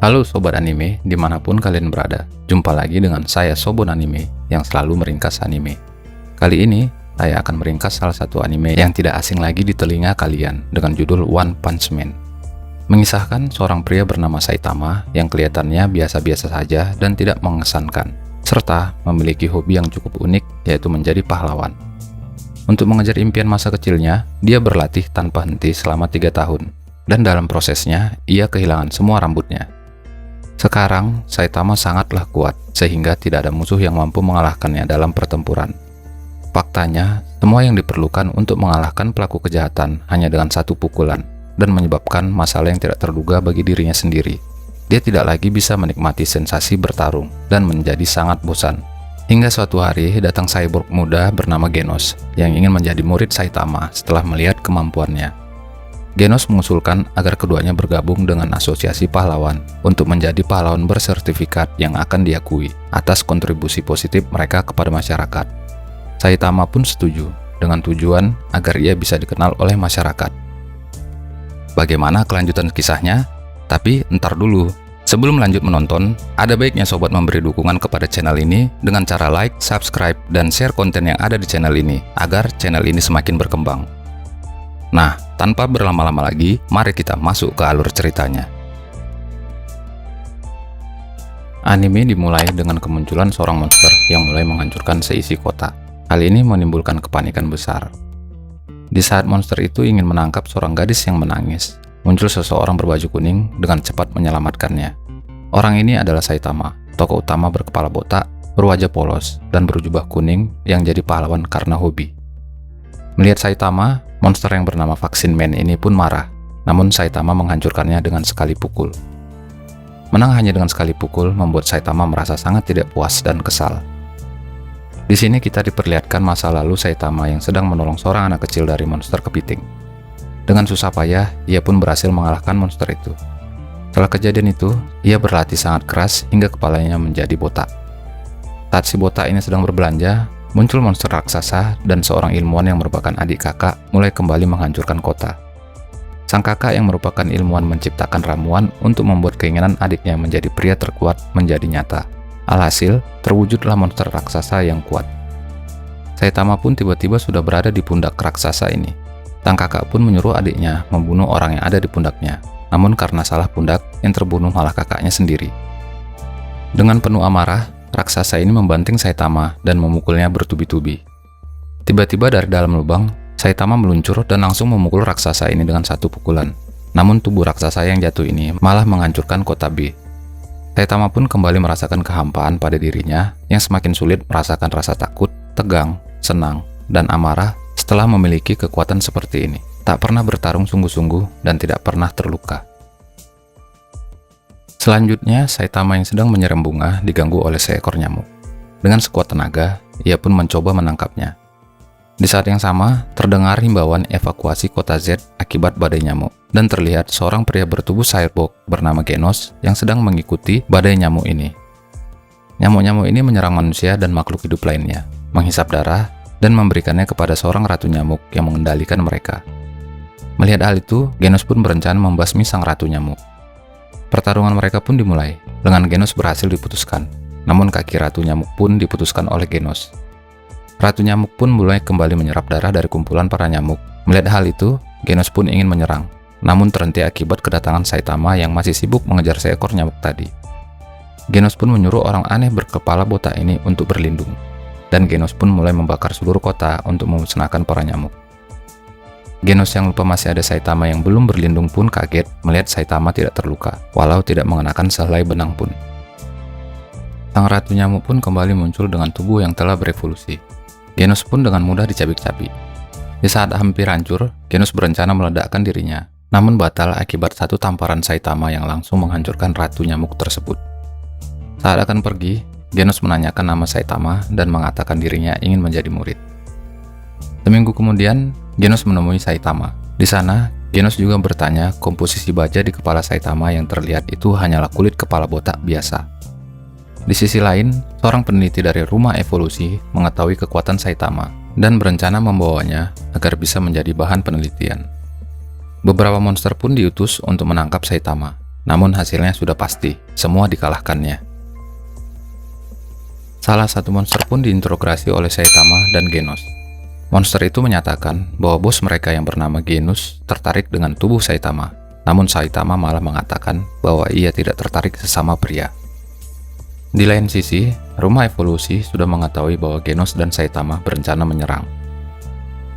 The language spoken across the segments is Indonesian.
Halo Sobat Anime, dimanapun kalian berada. Jumpa lagi dengan saya Sobon Anime, yang selalu meringkas anime. Kali ini, saya akan meringkas salah satu anime yang tidak asing lagi di telinga kalian, dengan judul One Punch Man. Mengisahkan seorang pria bernama Saitama, yang kelihatannya biasa-biasa saja dan tidak mengesankan, serta memiliki hobi yang cukup unik, yaitu menjadi pahlawan. Untuk mengejar impian masa kecilnya, dia berlatih tanpa henti selama 3 tahun. Dan dalam prosesnya, ia kehilangan semua rambutnya. Sekarang, Saitama sangatlah kuat, sehingga tidak ada musuh yang mampu mengalahkannya dalam pertempuran. Faktanya, semua yang diperlukan untuk mengalahkan pelaku kejahatan hanya dengan satu pukulan, dan menyebabkan masalah yang tidak terduga bagi dirinya sendiri. Dia tidak lagi bisa menikmati sensasi bertarung, dan menjadi sangat bosan. Hingga suatu hari, datang cyborg muda bernama Genos, yang ingin menjadi murid Saitama setelah melihat kemampuannya. Genos mengusulkan agar keduanya bergabung dengan asosiasi pahlawan untuk menjadi pahlawan bersertifikat yang akan diakui atas kontribusi positif mereka kepada masyarakat. Saitama pun setuju dengan tujuan agar ia bisa dikenal oleh masyarakat. Bagaimana kelanjutan kisahnya? Tapi entar dulu. Sebelum lanjut menonton, ada baiknya sobat memberi dukungan kepada channel ini dengan cara like, subscribe, dan share konten yang ada di channel ini agar channel ini semakin berkembang. Nah, tanpa berlama-lama lagi, mari kita masuk ke alur ceritanya. Anime dimulai dengan kemunculan seorang monster yang mulai menghancurkan seisi kota. Hal ini menimbulkan kepanikan besar. Di saat monster itu ingin menangkap seorang gadis yang menangis, muncul seseorang berbaju kuning dengan cepat menyelamatkannya. Orang ini adalah Saitama, tokoh utama berkepala botak, berwajah polos, dan berjubah kuning yang jadi pahlawan karena hobi. Melihat Saitama, monster yang bernama Vaksin Man ini pun marah, namun Saitama menghancurkannya dengan sekali pukul. Menang hanya dengan sekali pukul membuat Saitama merasa sangat tidak puas dan kesal. Di sini kita diperlihatkan masa lalu Saitama yang sedang menolong seorang anak kecil dari monster kepiting. Dengan susah payah, ia pun berhasil mengalahkan monster itu. Setelah kejadian itu, ia berlatih sangat keras hingga kepalanya menjadi botak. Saat si botak ini sedang berbelanja, muncul monster raksasa dan seorang ilmuwan yang merupakan adik kakak mulai kembali menghancurkan kota. Sang kakak yang merupakan ilmuwan menciptakan ramuan untuk membuat keinginan adiknya menjadi pria terkuat menjadi nyata. Alhasil, terwujudlah monster raksasa yang kuat. Saitama pun tiba-tiba sudah berada di pundak raksasa ini. Sang kakak pun menyuruh adiknya membunuh orang yang ada di pundaknya. Namun karena salah pundak, yang terbunuh malah kakaknya sendiri. Dengan penuh amarah, raksasa ini membanting Saitama dan memukulnya bertubi-tubi. Tiba-tiba dari dalam lubang, Saitama meluncur dan langsung memukul raksasa ini dengan satu pukulan. Namun tubuh raksasa yang jatuh ini malah menghancurkan kota B. Saitama pun kembali merasakan kehampaan pada dirinya yang semakin sulit merasakan rasa takut, tegang, senang, dan amarah setelah memiliki kekuatan seperti ini. Tak pernah bertarung sungguh-sungguh dan tidak pernah terluka. Selanjutnya, Saitama yang sedang menyiram bunga diganggu oleh seekor nyamuk. Dengan sekuat tenaga, ia pun mencoba menangkapnya. Di saat yang sama, terdengar himbauan evakuasi kota Z akibat badai nyamuk, dan terlihat seorang pria bertubuh cyborg bernama Genos yang sedang mengikuti badai nyamuk ini. Nyamuk-nyamuk ini menyerang manusia dan makhluk hidup lainnya, menghisap darah, dan memberikannya kepada seorang ratu nyamuk yang mengendalikan mereka. Melihat hal itu, Genos pun berencana membasmi sang ratu nyamuk. Pertarungan mereka pun dimulai. Lengan Genos berhasil diputuskan, namun kaki ratu nyamuk pun diputuskan oleh Genos. Ratu nyamuk pun mulai kembali menyerap darah dari kumpulan para nyamuk. Melihat hal itu, Genos pun ingin menyerang, namun terhenti akibat kedatangan Saitama yang masih sibuk mengejar seekor nyamuk tadi. Genos pun menyuruh orang aneh berkepala botak ini untuk berlindung, dan Genos pun mulai membakar seluruh kota untuk memusnahkan para nyamuk. Genos yang lupa masih ada Saitama yang belum berlindung pun kaget melihat Saitama tidak terluka, walau tidak mengenakan sehelai benang pun. Sang ratu nyamuk pun kembali muncul dengan tubuh yang telah berevolusi. Genos pun dengan mudah dicabik-cabik. Di saat hampir hancur, Genos berencana meledakkan dirinya, namun batal akibat satu tamparan Saitama yang langsung menghancurkan ratu nyamuk tersebut. Saat akan pergi, Genos menanyakan nama Saitama dan mengatakan dirinya ingin menjadi murid. Seminggu kemudian, Genos menemui Saitama. Di sana, Genos juga bertanya komposisi baja di kepala Saitama yang terlihat itu hanyalah kulit kepala botak biasa. Di sisi lain, seorang peneliti dari rumah evolusi mengetahui kekuatan Saitama dan berencana membawanya agar bisa menjadi bahan penelitian. Beberapa monster pun diutus untuk menangkap Saitama. namun hasilnya sudah pasti, semua dikalahkannya. Salah satu monster pun diinterogasi oleh Saitama dan Genos. Monster itu menyatakan bahwa bos mereka yang bernama Genos tertarik dengan tubuh Saitama, namun Saitama malah mengatakan bahwa ia tidak tertarik sesama pria. Di lain sisi, rumah evolusi sudah mengetahui bahwa Genos dan Saitama berencana menyerang.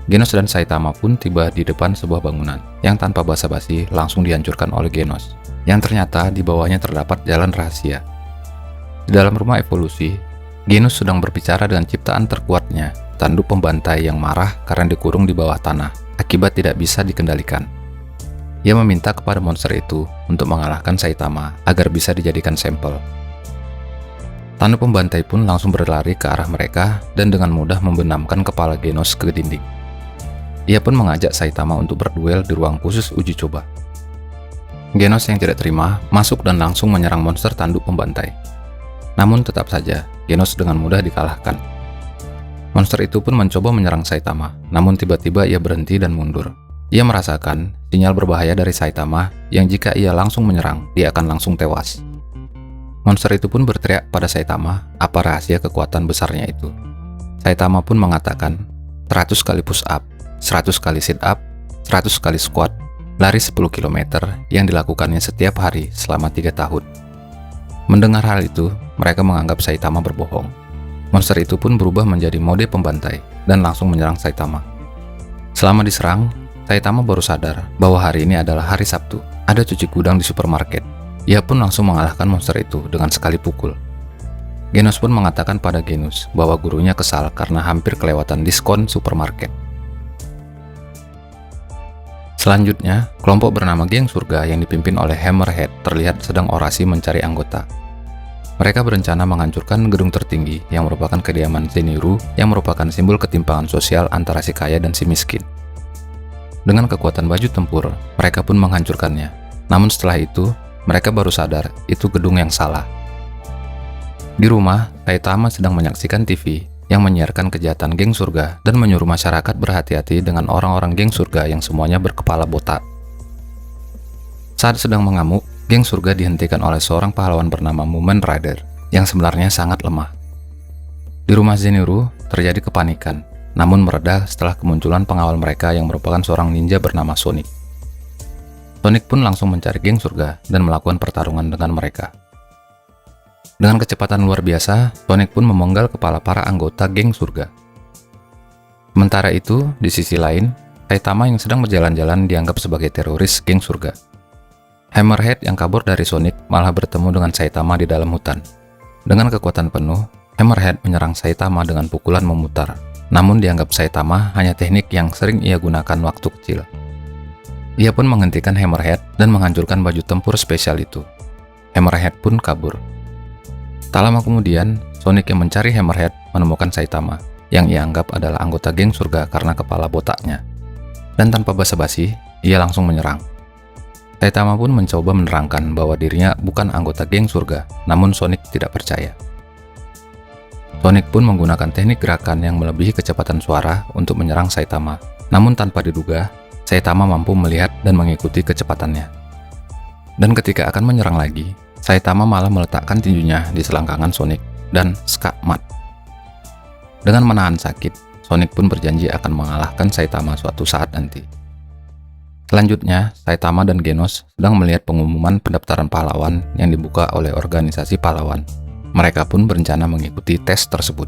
Genos dan Saitama pun tiba di depan sebuah bangunan yang tanpa basa-basi langsung dihancurkan oleh Genos, yang ternyata di bawahnya terdapat jalan rahasia. Di dalam rumah evolusi, Genos sedang berbicara dengan ciptaan terkuatnya, tanduk pembantai yang marah karena dikurung di bawah tanah akibat tidak bisa dikendalikan. Ia meminta kepada monster itu untuk mengalahkan Saitama agar bisa dijadikan sampel. Tanduk pembantai pun langsung berlari ke arah mereka dan dengan mudah membenamkan kepala Genos ke dinding. Ia pun mengajak Saitama untuk berduel di ruang khusus uji coba. Genos yang tidak terima masuk dan langsung menyerang monster tanduk pembantai. Namun tetap saja, Genos dengan mudah dikalahkan. Monster itu pun mencoba menyerang Saitama, namun tiba-tiba ia berhenti dan mundur. Ia merasakan sinyal berbahaya dari Saitama yang jika ia langsung menyerang, dia akan langsung tewas. Monster itu pun berteriak pada Saitama apa rahasia kekuatan besarnya itu. Saitama pun mengatakan 100 kali push up, 100 kali sit up, 100 kali squat, lari 10 km yang dilakukannya setiap hari selama 3 tahun. Mendengar hal itu, mereka menganggap Saitama berbohong. Monster itu pun berubah menjadi mode pembantai dan langsung menyerang Saitama. Selama diserang, Saitama baru sadar bahwa hari ini adalah hari Sabtu. Ada cuci gudang di supermarket. Ia pun langsung mengalahkan monster itu dengan sekali pukul. Genos pun mengatakan pada Genos bahwa gurunya kesal karena hampir kelewatan diskon supermarket. Selanjutnya, kelompok bernama Geng Surga yang dipimpin oleh Hammerhead terlihat sedang orasi mencari anggota. Mereka berencana menghancurkan gedung tertinggi yang merupakan kediaman Zenitsu yang merupakan simbol ketimpangan sosial antara si kaya dan si miskin. Dengan kekuatan baju tempur, mereka pun menghancurkannya. Namun setelah itu, mereka baru sadar itu gedung yang salah. Di rumah, Saitama sedang menyaksikan TV yang menyiarkan kejahatan Geng Surga dan menyuruh masyarakat berhati-hati dengan orang-orang Geng Surga yang semuanya berkepala botak. Saat sedang mengamuk, Geng Surga dihentikan oleh seorang pahlawan bernama Mumen Rider yang sebenarnya sangat lemah. Di rumah Zenitsu terjadi kepanikan, namun mereda setelah kemunculan pengawal mereka yang merupakan seorang ninja bernama Sonic. Sonic pun langsung mencari Geng Surga dan melakukan pertarungan dengan mereka. Dengan kecepatan luar biasa, Sonic pun memenggal kepala para anggota Geng Surga. Sementara itu, di sisi lain, Saitama yang sedang berjalan-jalan dianggap sebagai teroris Geng Surga. Hammerhead yang kabur dari Sonic malah bertemu dengan Saitama di dalam hutan. Dengan kekuatan penuh, Hammerhead menyerang Saitama dengan pukulan memutar. Namun dianggap Saitama hanya teknik yang sering ia gunakan waktu kecil. Ia pun menghentikan Hammerhead dan menghancurkan baju tempur spesial itu. Hammerhead pun kabur. Tak lama kemudian, Sonic yang mencari Hammerhead menemukan Saitama, yang ia anggap adalah anggota Geng Surga karena kepala botaknya. Dan tanpa basa-basi, ia langsung menyerang. Saitama pun mencoba menerangkan bahwa dirinya bukan anggota Geng Surga, namun Sonic tidak percaya. Sonic pun menggunakan teknik gerakan yang melebihi kecepatan suara untuk menyerang Saitama. Namun tanpa diduga, Saitama mampu melihat dan mengikuti kecepatannya. Dan ketika akan menyerang lagi, Saitama malah meletakkan tinjunya di selangkangan Sonic dan skakmat. Dengan menahan sakit, Sonic pun berjanji akan mengalahkan Saitama suatu saat nanti. Selanjutnya, Saitama dan Genos sedang melihat pengumuman pendaftaran pahlawan yang dibuka oleh organisasi pahlawan. Mereka pun berencana mengikuti tes tersebut.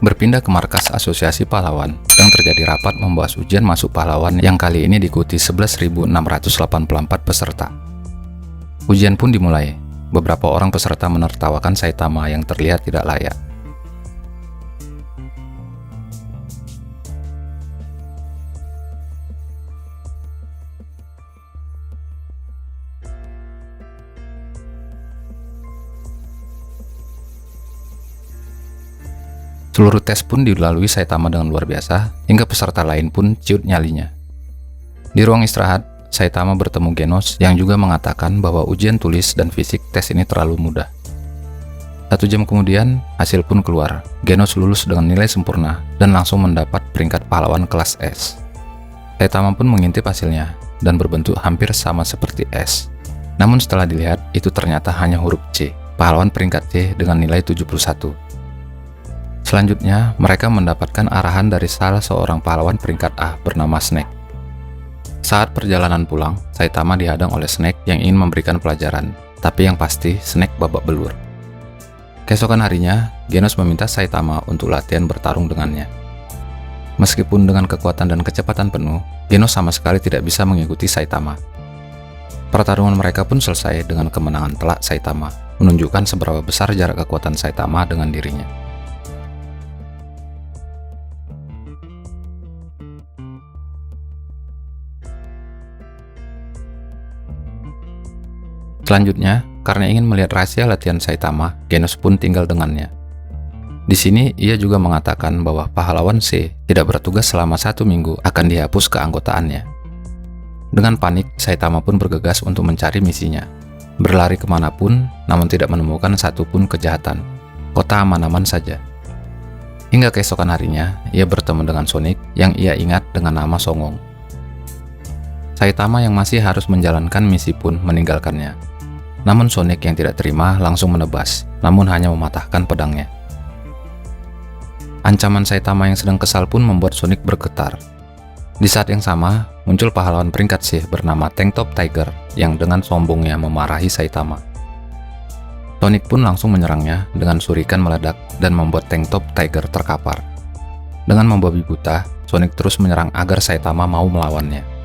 Berpindah ke markas asosiasi pahlawan, sedang terjadi rapat membahas ujian masuk pahlawan yang kali ini diikuti 11.684 peserta. Ujian pun dimulai. Beberapa orang peserta menertawakan Saitama yang terlihat tidak layak. Seluruh tes pun dilalui Saitama dengan luar biasa, hingga peserta lain pun ciut nyalinya. Di ruang istirahat, Saitama bertemu Genos yang juga mengatakan bahwa ujian tulis dan fisik tes ini terlalu mudah. 1 jam kemudian, hasil pun keluar. Genos lulus dengan nilai sempurna dan langsung mendapat peringkat pahlawan kelas S. Saitama pun mengintip hasilnya. dan berbentuk hampir sama seperti S. Namun setelah dilihat, itu ternyata hanya huruf C, pahlawan peringkat C dengan nilai 71. Selanjutnya, mereka mendapatkan arahan dari salah seorang pahlawan peringkat A bernama Snake. Saat perjalanan pulang, Saitama dihadang oleh Snake yang ingin memberikan pelajaran, tapi yang pasti Snake babak belur. Keesokan harinya, Genos meminta Saitama untuk latihan bertarung dengannya. Meskipun dengan kekuatan dan kecepatan penuh, Genos sama sekali tidak bisa mengikuti Saitama. Pertarungan mereka pun selesai dengan kemenangan telak Saitama, menunjukkan seberapa besar jarak kekuatan Saitama dengan dirinya. Selanjutnya, karena ingin melihat rahasia latihan Saitama, Genos pun tinggal dengannya. Di sini, ia juga mengatakan bahwa pahlawan C tidak bertugas selama 1 minggu akan dihapus keanggotaannya. Dengan panik, Saitama pun bergegas untuk mencari misinya. Berlari kemanapun, namun tidak menemukan satupun kejahatan. Kota aman-aman saja. Hingga keesokan harinya, ia bertemu dengan Sonic yang ia ingat dengan nama Songong. Saitama yang masih harus menjalankan misi pun meninggalkannya. Namun Sonic yang tidak terima langsung menebas, namun hanya mematahkan pedangnya. Ancaman Saitama yang sedang kesal pun membuat Sonic bergetar. Di saat yang sama, muncul pahlawan peringkat C bernama Tank Top Tiger yang dengan sombongnya memarahi Saitama. Sonic pun langsung menyerangnya dengan surikan meledak dan membuat Tank Top Tiger terkapar. Dengan membabi buta, Sonic terus menyerang agar Saitama mau melawannya.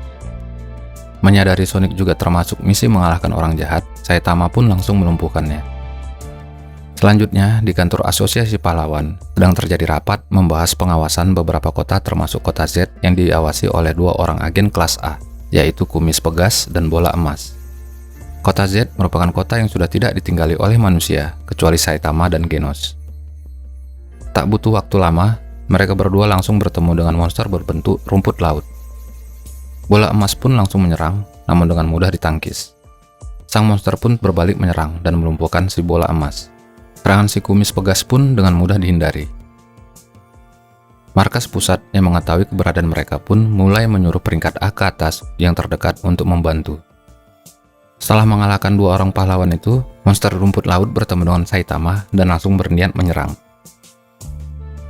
Menyadari Sonic juga termasuk misi mengalahkan orang jahat, Saitama pun langsung melumpuhkannya. Selanjutnya, di kantor Asosiasi Pahlawan, sedang terjadi rapat membahas pengawasan beberapa kota termasuk kota Z yang diawasi oleh 2 orang agen kelas A, yaitu Kumis Pegas dan Bola Emas. Kota Z merupakan kota yang sudah tidak ditinggali oleh manusia, kecuali Saitama dan Genos. Tak butuh waktu lama, mereka berdua langsung bertemu dengan monster berbentuk rumput laut. Bola Emas pun langsung menyerang, namun dengan mudah ditangkis. Sang monster pun berbalik menyerang dan melumpuhkan si Bola Emas. Serangan si Kumis Pegas pun dengan mudah dihindari. Markas pusat yang mengetahui keberadaan mereka pun mulai menyuruh peringkat A ke atas yang terdekat untuk membantu. Setelah mengalahkan 2 orang pahlawan itu, monster rumput laut bertemu dengan Saitama dan langsung berniat menyerang.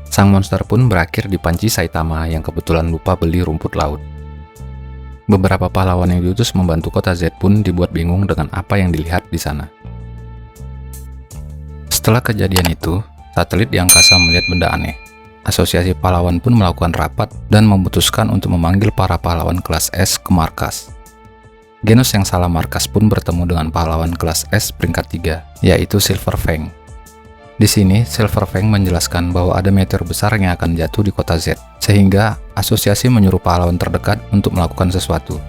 Sang monster pun berakhir dipanci Saitama yang kebetulan lupa beli rumput laut. Beberapa pahlawan yang diutus membantu kota Z pun dibuat bingung dengan apa yang dilihat di sana. Setelah kejadian itu, satelit di angkasa melihat benda aneh. Asosiasi pahlawan pun melakukan rapat dan memutuskan untuk memanggil para pahlawan kelas S ke markas. Genos yang salah markas pun bertemu dengan pahlawan kelas S peringkat 3, yaitu Silver Fang. Di sini, Silver Fang menjelaskan bahwa ada meteor besar yang akan jatuh di kota Z, sehingga asosiasi menyuruh pahlawan terdekat untuk melakukan sesuatu.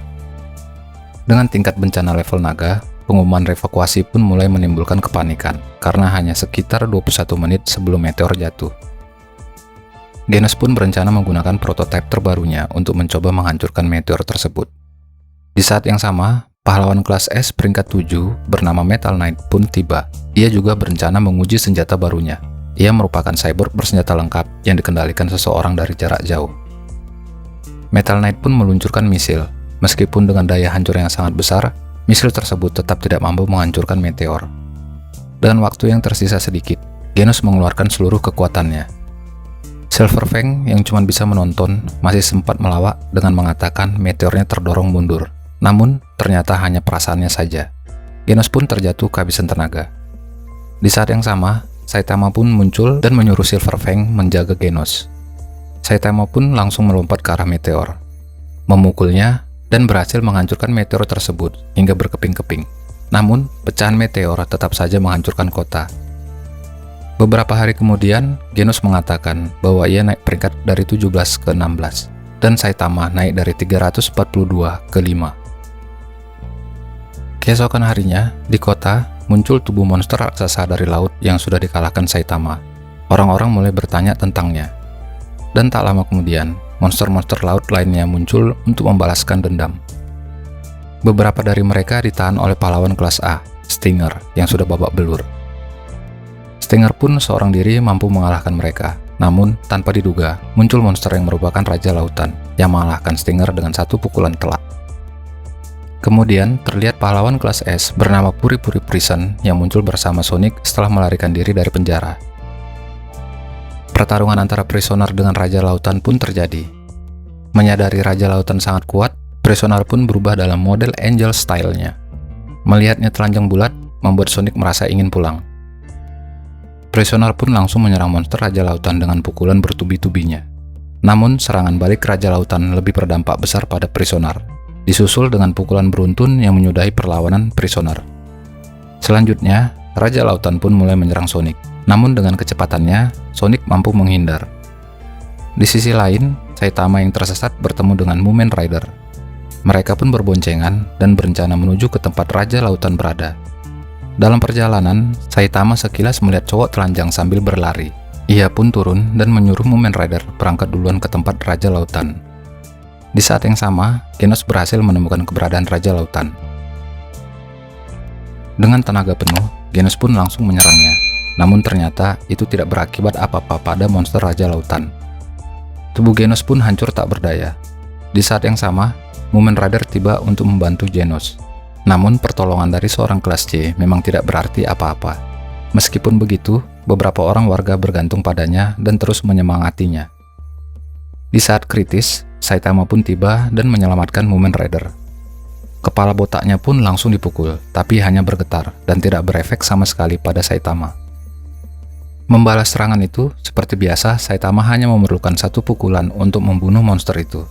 Dengan tingkat bencana level naga, pengumuman evakuasi pun mulai menimbulkan kepanikan, karena hanya sekitar 21 menit sebelum meteor jatuh. Genos pun berencana menggunakan prototipe terbarunya untuk mencoba menghancurkan meteor tersebut. Di saat yang sama, pahlawan kelas S peringkat 7 bernama Metal Knight pun tiba. Ia juga berencana menguji senjata barunya. Ia merupakan cyborg bersenjata lengkap yang dikendalikan seseorang dari jarak jauh. Metal Knight pun meluncurkan misil. Meskipun dengan daya hancur yang sangat besar, misil tersebut tetap tidak mampu menghancurkan meteor. Dengan waktu yang tersisa sedikit, Genos mengeluarkan seluruh kekuatannya. Silver Fang yang cuma bisa menonton masih sempat melawak dengan mengatakan meteornya terdorong mundur. Namun, ternyata hanya perasaannya saja. Genos pun terjatuh kehabisan tenaga. Di saat yang sama, Saitama pun muncul dan menyuruh Silver Fang menjaga Genos. Saitama pun langsung melompat ke arah meteor, memukulnya, dan berhasil menghancurkan meteor tersebut hingga berkeping-keping. Namun, pecahan meteor tetap saja menghancurkan kota. Beberapa hari kemudian, Genos mengatakan bahwa ia naik peringkat dari 17 ke 16, dan Saitama naik dari 342 ke 5. Keesokan harinya, di kota, muncul tubuh monster raksasa dari laut yang sudah dikalahkan Saitama. Orang-orang mulai bertanya tentangnya. Dan tak lama kemudian, monster-monster laut lainnya muncul untuk membalaskan dendam. Beberapa dari mereka ditahan oleh pahlawan kelas A, Stinger, yang sudah babak belur. Stinger pun seorang diri mampu mengalahkan mereka. Namun, tanpa diduga, muncul monster yang merupakan Raja Lautan yang mengalahkan Stinger dengan satu pukulan telak. Kemudian terlihat pahlawan kelas S bernama Puri-Puri Prison yang muncul bersama Sonic setelah melarikan diri dari penjara. Pertarungan antara Prisoner dengan Raja Lautan pun terjadi. Menyadari Raja Lautan sangat kuat, Prisoner pun berubah dalam model Angel style-nya. Melihatnya telanjang bulat, membuat Sonic merasa ingin pulang. Prisoner pun langsung menyerang monster Raja Lautan dengan pukulan bertubi-tubinya. Namun, serangan balik Raja Lautan lebih berdampak besar pada Prisoner, disusul dengan pukulan beruntun yang menyudahi perlawanan Prisoner. Selanjutnya, Raja Lautan pun mulai menyerang Sonic. Namun dengan kecepatannya, Sonic mampu menghindar. Di sisi lain, Saitama yang tersesat bertemu dengan Mumen Rider. Mereka pun berboncengan dan berencana menuju ke tempat Raja Lautan berada. Dalam perjalanan, Saitama sekilas melihat cowok telanjang sambil berlari. Ia pun turun dan menyuruh Mumen Rider berangkat duluan ke tempat Raja Lautan. Di saat yang sama, Genos berhasil menemukan keberadaan Raja Lautan. Dengan tenaga penuh, Genos pun langsung menyerangnya. Namun ternyata itu tidak berakibat apa-apa pada monster Raja Lautan. Tubuh Genos pun hancur tak berdaya. Di saat yang sama, Mumen Rider tiba untuk membantu Genos. Namun pertolongan dari seorang kelas C memang tidak berarti apa-apa. Meskipun begitu, beberapa orang warga bergantung padanya dan terus menyemangatinya. Di saat kritis, Saitama pun tiba dan menyelamatkan Mumen Rider. Kepala botaknya pun langsung dipukul, tapi hanya bergetar dan tidak berefek sama sekali pada Saitama. Membalas serangan itu, seperti biasa, Saitama hanya memerlukan satu pukulan untuk membunuh monster itu.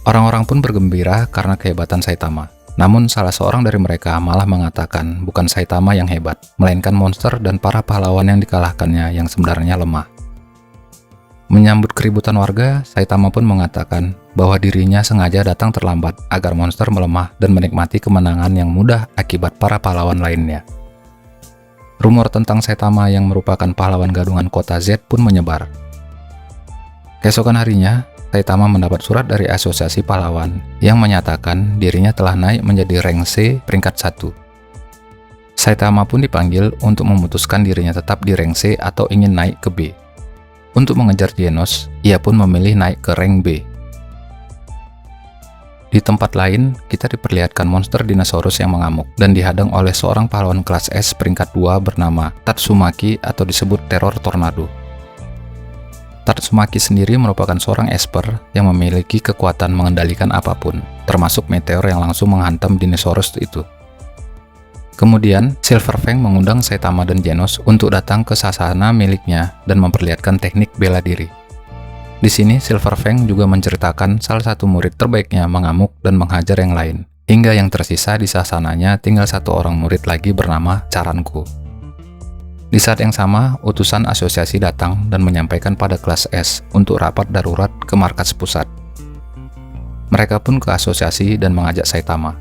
Orang-orang pun bergembira karena kehebatan Saitama. Namun salah seorang dari mereka malah mengatakan bukan Saitama yang hebat, melainkan monster dan para pahlawan yang dikalahkannya yang sebenarnya lemah. Menyambut keributan warga, Saitama pun mengatakan bahwa dirinya sengaja datang terlambat agar monster melemah dan menikmati kemenangan yang mudah akibat para pahlawan lainnya. Rumor tentang Saitama yang merupakan pahlawan gadungan kota Z pun menyebar. Keesokan harinya, Saitama mendapat surat dari Asosiasi Pahlawan yang menyatakan dirinya telah naik menjadi rank C peringkat 1. Saitama pun dipanggil untuk memutuskan dirinya tetap di rank C atau ingin naik ke B. Untuk mengejar Genos, ia pun memilih naik ke rank B. Di tempat lain, kita diperlihatkan monster dinosaurus yang mengamuk dan dihadang oleh seorang pahlawan kelas S peringkat 2 bernama Tatsumaki atau disebut Teror Tornado. Tatsumaki sendiri merupakan seorang esper yang memiliki kekuatan mengendalikan apapun, termasuk meteor yang langsung menghantam dinosaurus itu. Kemudian, Silver Fang mengundang Saitama dan Genos untuk datang ke sasana miliknya dan memperlihatkan teknik bela diri. Di sini, Silver Fang juga menceritakan salah satu murid terbaiknya mengamuk dan menghajar yang lain, hingga yang tersisa di sasananya tinggal satu orang murid lagi bernama Charanko. Di saat yang sama, utusan asosiasi datang dan menyampaikan pada kelas S untuk rapat darurat ke markas pusat. Mereka pun ke asosiasi dan mengajak Saitama.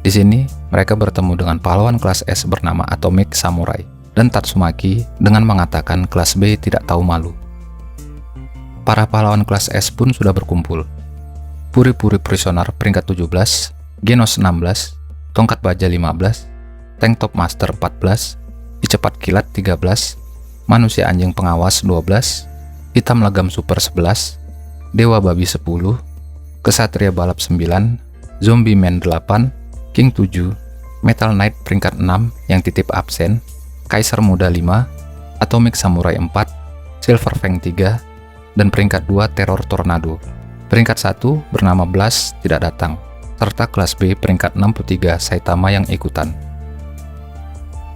Di sini, mereka bertemu dengan pahlawan kelas S bernama Atomic Samurai dan Tatsumaki dengan mengatakan kelas B tidak tahu malu. Para pahlawan kelas S pun sudah berkumpul. Puri-Puri Prisoner peringkat 17, Genos 16, Tongkat Baja 15, Tank Top Master 14, Cepat Kilat 13, Manusia Anjing Pengawas 12, Hitam Legam Super 11, Dewa Babi 10, Kesatria Balap 9, Zombie Man 8, King 7, Metal Knight peringkat 6 yang titip absen, Kaiser Muda 5, Atomic Samurai 4, Silver Fang 3, dan peringkat 2 Teror Tornado. Peringkat 1 bernama Blast tidak datang, serta kelas B peringkat 63 Saitama yang ikutan.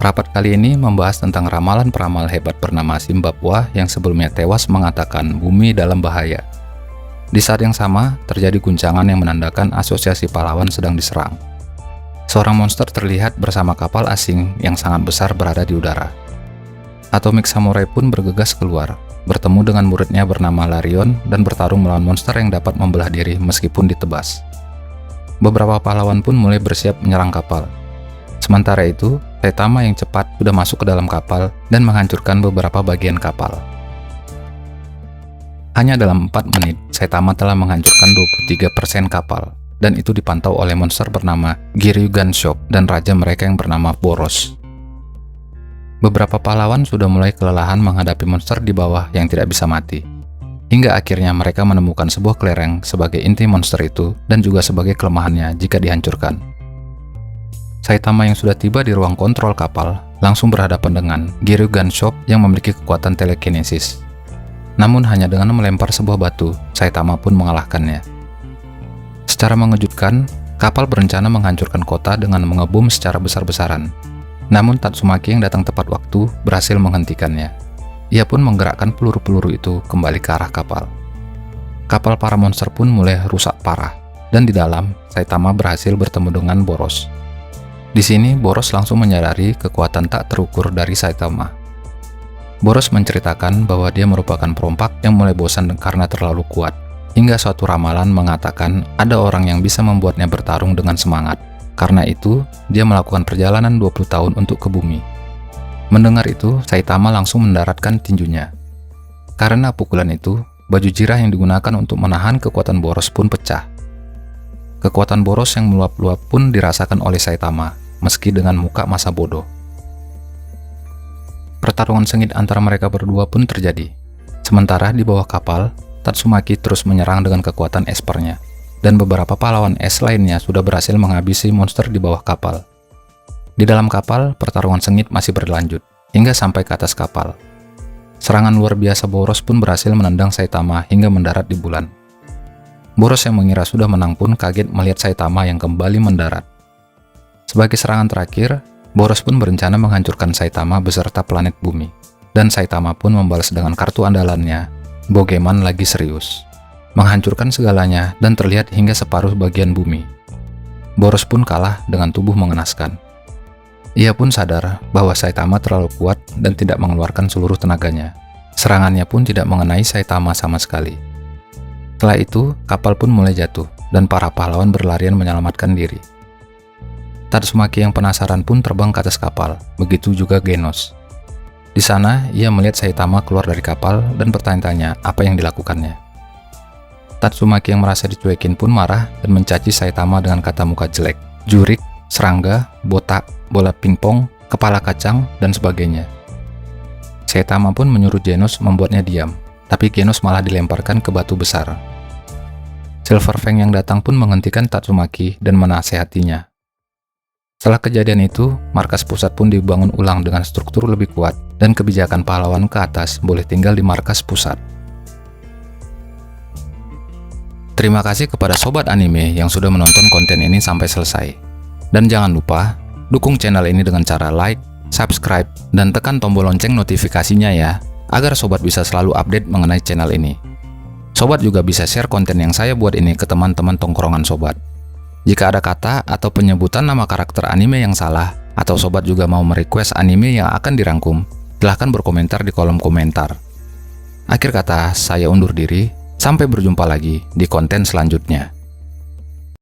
Rapat kali ini membahas tentang ramalan peramal hebat bernama Simbabwa yang sebelumnya tewas mengatakan bumi dalam bahaya. Di saat yang sama, terjadi guncangan yang menandakan asosiasi pahlawan sedang diserang. Seorang monster terlihat bersama kapal asing yang sangat besar berada di udara. Atomic Samurai pun bergegas keluar, bertemu dengan muridnya bernama Larion dan bertarung melawan monster yang dapat membelah diri meskipun ditebas. Beberapa pahlawan pun mulai bersiap menyerang kapal. Sementara itu, Saitama yang cepat sudah masuk ke dalam kapal dan menghancurkan beberapa bagian kapal. Hanya dalam 4 menit, Saitama telah menghancurkan 23% kapal, dan itu dipantau oleh monster bernama Giryugan Shock dan raja mereka yang bernama Boros. Beberapa pahlawan sudah mulai kelelahan menghadapi monster di bawah yang tidak bisa mati. Hingga akhirnya mereka menemukan sebuah kelereng sebagai inti monster itu dan juga sebagai kelemahannya jika dihancurkan. Saitama yang sudah tiba di ruang kontrol kapal langsung berhadapan dengan Giryu Gunshop yang memiliki kekuatan telekinesis. Namun hanya dengan melempar sebuah batu, Saitama pun mengalahkannya. Secara mengejutkan, kapal berencana menghancurkan kota dengan mengebom secara besar-besaran. Namun Tatsumaki yang datang tepat waktu berhasil menghentikannya. Ia pun menggerakkan peluru-peluru itu kembali ke arah kapal. Kapal para monster pun mulai rusak parah, dan di dalam, Saitama berhasil bertemu dengan Boros. Di sini, Boros langsung menyadari kekuatan tak terukur dari Saitama. Boros menceritakan bahwa dia merupakan perompak yang mulai bosan karena terlalu kuat, hingga suatu ramalan mengatakan ada orang yang bisa membuatnya bertarung dengan semangat. Karena itu, dia melakukan perjalanan 20 tahun untuk ke bumi. Mendengar itu, Saitama langsung mendaratkan tinjunya. Karena pukulan itu, baju jirah yang digunakan untuk menahan kekuatan Boros pun pecah. Kekuatan Boros yang meluap-luap pun dirasakan oleh Saitama, meski dengan muka masa bodoh. Pertarungan sengit antara mereka berdua pun terjadi. Sementara di bawah kapal, Tatsumaki terus menyerang dengan kekuatan espernya, dan beberapa pahlawan es lainnya sudah berhasil menghabisi monster di bawah kapal. Di dalam kapal, pertarungan sengit masih berlanjut, hingga sampai ke atas kapal. Serangan luar biasa Boros pun berhasil menendang Saitama hingga mendarat di bulan. Boros yang mengira sudah menang pun kaget melihat Saitama yang kembali mendarat. Sebagai serangan terakhir, Boros pun berencana menghancurkan Saitama beserta planet bumi. Dan Saitama pun membalas dengan kartu andalannya, Bogeman lagi serius. Menghancurkan segalanya dan terlihat hingga separuh bagian bumi. Boros pun kalah dengan tubuh mengenaskan. Ia pun sadar bahwa Saitama terlalu kuat dan tidak mengeluarkan seluruh tenaganya. Serangannya pun tidak mengenai Saitama sama sekali. Setelah itu, kapal pun mulai jatuh dan para pahlawan berlarian menyelamatkan diri. Tatsumaki yang penasaran pun terbang ke atas kapal, begitu juga Genos. Di sana, ia melihat Saitama keluar dari kapal dan bertanya-tanya apa yang dilakukannya. Tatsumaki yang merasa dicuekin pun marah dan mencaci Saitama dengan kata muka jelek, jurik, serangga, botak, bola pingpong, kepala kacang, dan sebagainya. Saitama pun menyuruh Genos membuatnya diam, tapi Genos malah dilemparkan ke batu besar. Silver Fang yang datang pun menghentikan Tatsumaki dan menasehatinya. Setelah kejadian itu, markas pusat pun dibangun ulang dengan struktur lebih kuat dan kebijakan pahlawan ke atas boleh tinggal di markas pusat. Terima kasih kepada sobat anime yang sudah menonton konten ini sampai selesai. Dan jangan lupa, dukung channel ini dengan cara like, subscribe, dan tekan tombol lonceng notifikasinya ya, agar sobat bisa selalu update mengenai channel ini. Sobat juga bisa share konten yang saya buat ini ke teman-teman tongkrongan sobat. Jika ada kata atau penyebutan nama karakter anime yang salah, atau sobat juga mau merequest anime yang akan dirangkum, silahkan berkomentar di kolom komentar. Akhir kata, saya undur diri, sampai berjumpa lagi di konten selanjutnya.